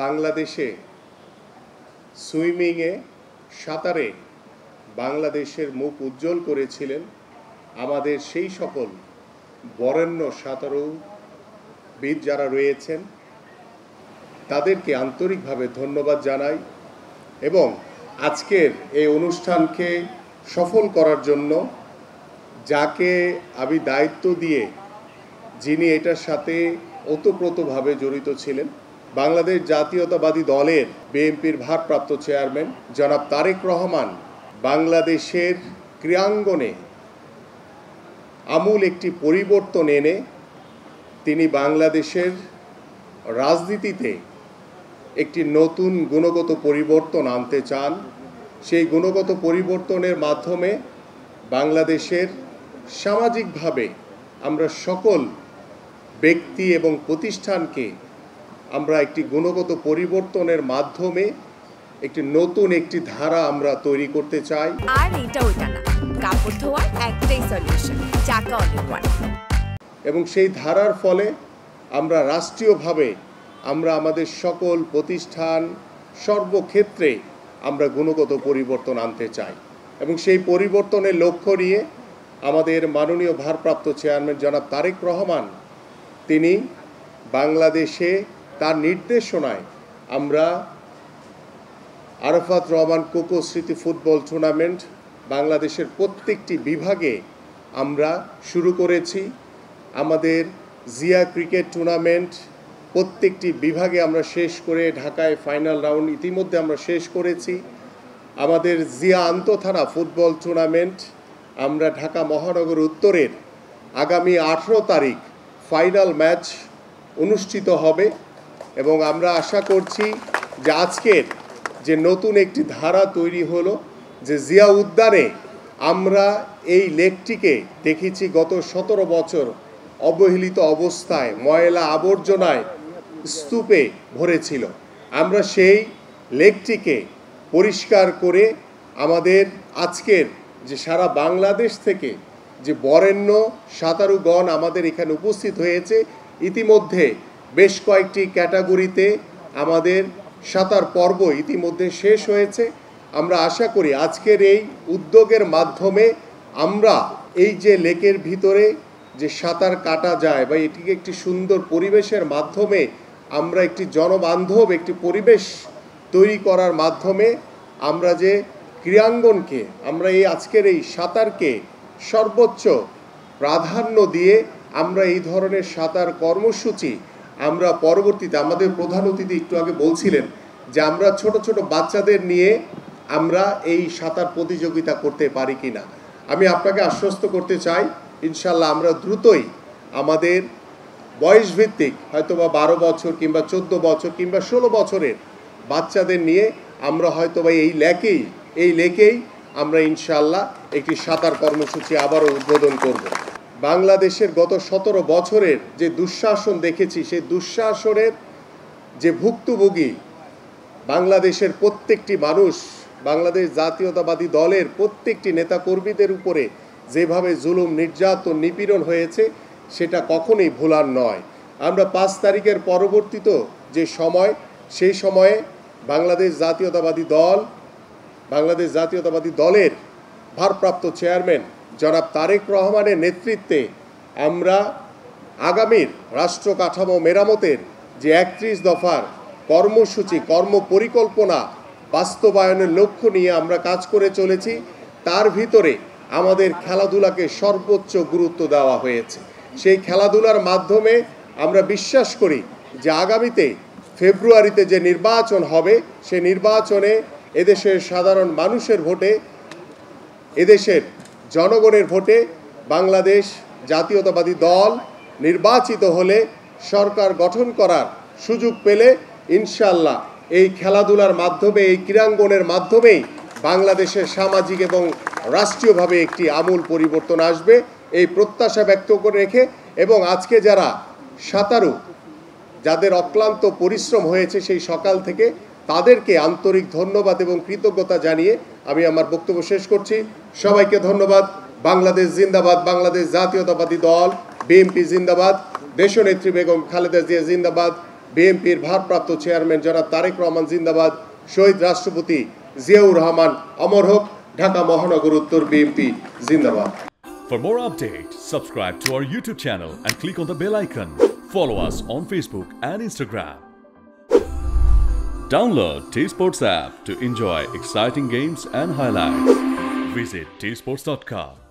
বাংলাদেশে সুইমিংয়ে সাঁতারে বাংলাদেশের মুখ উজ্জ্বল করেছিলেন আমাদের সেই সকল বরেণ্য সাঁতারুবিদ যারা রয়েছেন তাদেরকে আন্তরিকভাবে ধন্যবাদ জানাই এবং আজকের এই অনুষ্ঠানকে সফল করার জন্য যাকে আমি দায়িত্ব দিয়ে যিনি এটার সাথে ওতপ্রোতভাবে জড়িত ছিলেন বাংলাদেশ জাতীয়তাবাদী দলের বিএনপির ভারপ্রাপ্ত চেয়ারম্যান জনাব তারেক রহমান বাংলাদেশের ক্রীড়াঙ্গনে আমূল একটি পরিবর্তন এনে তিনি বাংলাদেশের রাজনীতিতে একটি নতুন গুণগত পরিবর্তন আনতে চান। সেই গুণগত পরিবর্তনের মাধ্যমে বাংলাদেশের সামাজিকভাবে আমরা সকল ব্যক্তি এবং প্রতিষ্ঠানকে আমরা একটি গুণগত পরিবর্তনের মাধ্যমে একটি নতুন একটি ধারা আমরা তৈরি করতে চাই। আর এটা ওটা না, কাপড় ধোয়ার একটাই সলিউশন, চাকা অল-ইন-ওয়ান। এবং সেই ধারার ফলে আমরা রাষ্ট্রীয়ভাবে আমরা আমাদের সকল প্রতিষ্ঠান সর্বক্ষেত্রে আমরা গুণগত পরিবর্তন আনতে চাই এবং সেই পরিবর্তনের লক্ষ্য নিয়ে আমাদের মাননীয় ভারপ্রাপ্ত চেয়ারম্যান জনাব তারেক রহমান তিনি বাংলাদেশে তার নির্দেশনায় আমরা আরাফাত রহমান কোকো স্মৃতি ফুটবল টুর্নামেন্ট বাংলাদেশের প্রত্যেকটি বিভাগে আমরা শুরু করেছি। আমাদের জিয়া ক্রিকেট টুর্নামেন্ট প্রত্যেকটি বিভাগে আমরা শেষ করে ঢাকায় ফাইনাল রাউন্ড ইতিমধ্যে আমরা শেষ করেছি। আমাদের জিয়া আন্তঃথানা ফুটবল টুর্নামেন্ট আমরা ঢাকা মহানগর উত্তরের আগামী 18 তারিখ ফাইনাল ম্যাচ অনুষ্ঠিত হবে এবং আমরা আশা করছি যে আজকের যে নতুন একটি ধারা তৈরি হলো যে জিয়া উদ্যানে আমরা এই লেকটিকে দেখেছি গত 17 বছর অবহেলিত অবস্থায় ময়লা আবর্জনায় স্তূপে ভরেছিল। আমরা সেই লেকটিকে পরিষ্কার করে আমাদের আজকের যে সারা বাংলাদেশ থেকে যে বরেণ্য সাঁতারুগণ আমাদের এখানে উপস্থিত হয়েছে ইতিমধ্যে বেশ কয়েকটি ক্যাটাগরিতে আমাদের সাঁতার পর্ব ইতিমধ্যে শেষ হয়েছে। আমরা আশা করি আজকের এই উদ্যোগের মাধ্যমে আমরা এই যে লেকের ভিতরে যে সাঁতার কাটা যায় বা এটিকে একটি সুন্দর পরিবেশের মাধ্যমে আমরা একটি জনবান্ধব একটি পরিবেশ তৈরি করার মাধ্যমে আমরা যে ক্রীড়াঙ্গনকে আমরা এই আজকের এই সাঁতারকে সর্বোচ্চ প্রাধান্য দিয়ে আমরা এই ধরনের সাঁতার কর্মসূচি আমরা পরবর্তীতে আমাদের প্রধান অতিথি একটু আগে বলছিলেন যে আমরা ছোট ছোট বাচ্চাদের নিয়ে আমরা এই সাঁতার প্রতিযোগিতা করতে পারি কিনা। আমি আপনাকে আশ্বস্ত করতে চাই ইনশাল্লাহ আমরা দ্রুতই আমাদের বয়সভিত্তিক হয়তোবা 12 বছর কিংবা 14 বছর কিংবা 16 বছরের বাচ্চাদের নিয়ে আমরা হয়তোবা এই লেকেই আমরা ইনশাল্লাহ একটি সাঁতার কর্মসূচি আবারও উদ্বোধন করব। বাংলাদেশের গত 17 বছরের যে দুঃশাসন দেখেছি সেই দুঃশাসনের যে ভুক্তভোগী বাংলাদেশের প্রত্যেকটি মানুষ বাংলাদেশ জাতীয়তাবাদী দলের প্রত্যেকটি নেতাকর্মীদের উপরে যেভাবে জুলুম নির্যাতন নিপীড়ন হয়েছে সেটা কখনোই ভোলার নয়। আমরা 5 তারিখের পরবর্তীত যে সময় সেই সময়ে বাংলাদেশ জাতীয়তাবাদী দলের ভারপ্রাপ্ত চেয়ারম্যান জনাব তারেক রহমানের নেতৃত্বে আমরা আগামীর রাষ্ট্র কাঠামো মেরামতের যে 31 দফার কর্মসূচি কর্মপরিকল্পনা বাস্তবায়নের লক্ষ্য নিয়ে আমরা কাজ করে চলেছি। তার ভিতরে আমাদের খেলাধুলাকে সর্বোচ্চ গুরুত্ব দেওয়া হয়েছে। সেই খেলাধুলার মাধ্যমে আমরা বিশ্বাস করি যে আগামীতে ফেব্রুয়ারিতে যে নির্বাচন হবে সেই নির্বাচনে এদেশের সাধারণ মানুষের ভোটে এদেশের জনগণের ভোটে বাংলাদেশ জাতীয়তাবাদী দল নির্বাচিত হলে সরকার গঠন করার সুযোগ পেলে ইনশাল্লাহ এই খেলাধুলার মাধ্যমে এই ক্রীড়াঙ্গনের মাধ্যমেই বাংলাদেশের সামাজিক এবং রাষ্ট্রীয়ভাবে একটি আমূল পরিবর্তন আসবে এই প্রত্যাশা ব্যক্ত করে রেখে এবং আজকে যারা সাঁতারু যাদের অক্লান্ত পরিশ্রম হয়েছে সেই সকাল থেকে তাদেরকে আন্তরিক ধন্যবাদ এবং কৃতজ্ঞতা জানিয়ে আমি আমার বক্তব্য শেষ করছি। সবাইকে ধন্যবাদ। বাংলাদেশ জিন্দাবাদ, বাংলাদেশ জাতীয়তাবাদী দল বিএনপি জিন্দাবাদ, দেশনেত্রী বেগম খালেদা জিয়া জিন্দাবাদ, বিএনপির ভারপ্রাপ্ত চেয়ারম্যান জনাব তারেক রহমান জিন্দাবাদ, শহীদ রাষ্ট্রপতি জিয়াউর রহমান অমর হোক, ঢাকা মহানগর উত্তর বিএনপি জিন্দাবাদ। For more updates, subscribe to our YouTube channel and click on the bell icon. Follow us on Facebook and Instagram. Download T-Sports app to enjoy exciting games and highlights. Visit tsports.com.